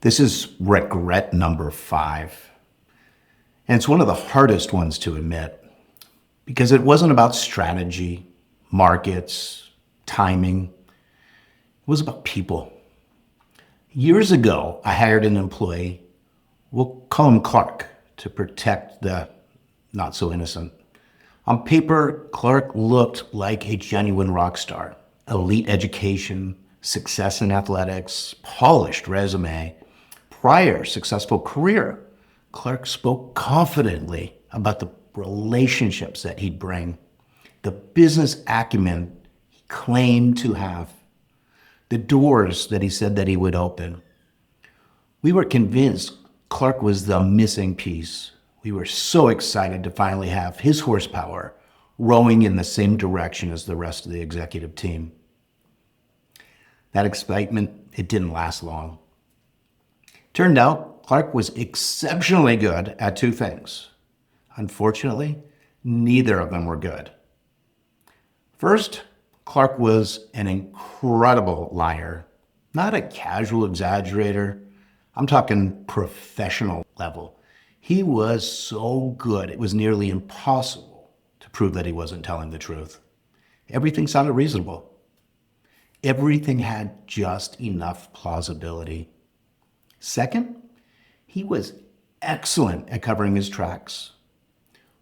This is regret number 5. And it's one of the hardest ones to admit because it wasn't about strategy, markets, timing. It was about people. Years ago, I hired an employee, we'll call him Clark, to protect the not so innocent. On paper, Clark looked like a genuine rock star. Elite education, success in athletics, polished resume, prior successful career. Clark spoke confidently about the relationships that he'd bring, the business acumen he claimed to have, the doors that he said that he would open. We were convinced Clark was the missing piece. We were so excited to finally have his horsepower rowing in the same direction as the rest of the executive team. That excitement, it didn't last long. Turned out Clark was exceptionally good at 2 things. Unfortunately, neither of them were good. First, Clark was an incredible liar, not a casual exaggerator. I'm talking professional level. He was so good, it was nearly impossible to prove that he wasn't telling the truth. Everything sounded reasonable. Everything had just enough plausibility. Second, he was excellent at covering his tracks.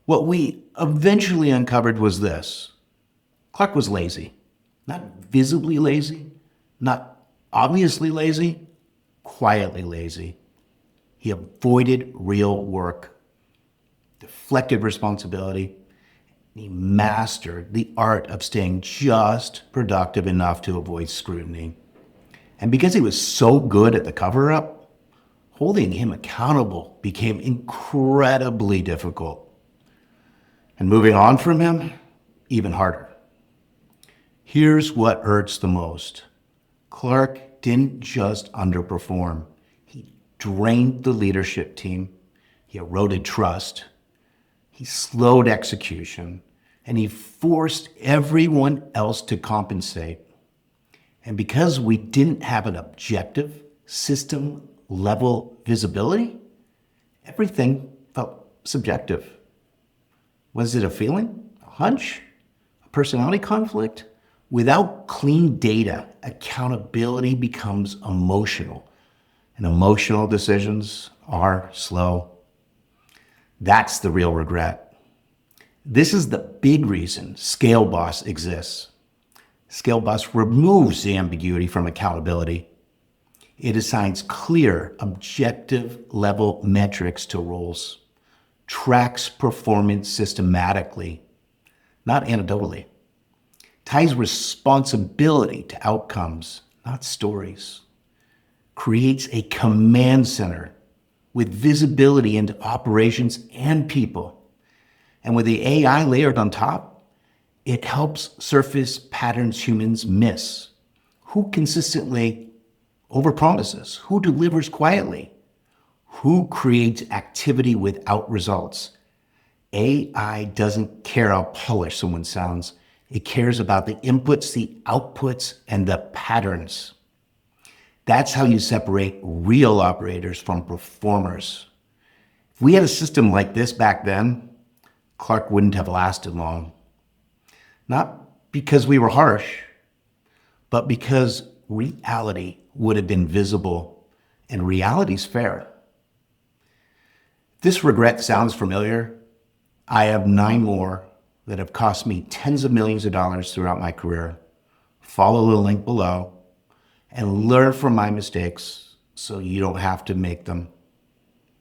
What we eventually uncovered was this. Clark was lazy. Not visibly lazy, not obviously lazy, quietly lazy. He avoided real work, deflected responsibility. He mastered the art of staying just productive enough to avoid scrutiny. And because he was so good at the cover-up, holding him accountable became incredibly difficult. And moving on from him, even harder. Here's what hurts the most. Clark didn't just underperform. He drained the leadership team. He eroded trust. He slowed execution. And he forced everyone else to compensate. And because we didn't have an objective, system-level visibility, everything felt subjective. Was it a feeling? A hunch? A personality conflict? Without clean data, accountability becomes emotional, and emotional decisions are slow. That's the real regret. This is the big reason Scale B.O.S. exists. Scale B.O.S. removes the ambiguity from accountability. It assigns clear, objective-level metrics to roles, tracks performance systematically, not anecdotally, ties responsibility to outcomes, not stories, creates a command center with visibility into operations and people. And with the AI layered on top, it helps surface patterns humans miss. Who consistently overpromises? Who delivers quietly? Who creates activity without results? AI doesn't care how polished someone sounds. It cares about the inputs, the outputs, and the patterns. That's how you separate real operators from performers. If we had a system like this back then, Clark wouldn't have lasted long. Not because we were harsh, but because reality would have been visible, and reality's fair. If this regret sounds familiar, I have 9 more that have cost me tens of millions of dollars throughout my career. Follow the link below and learn from my mistakes so you don't have to make them.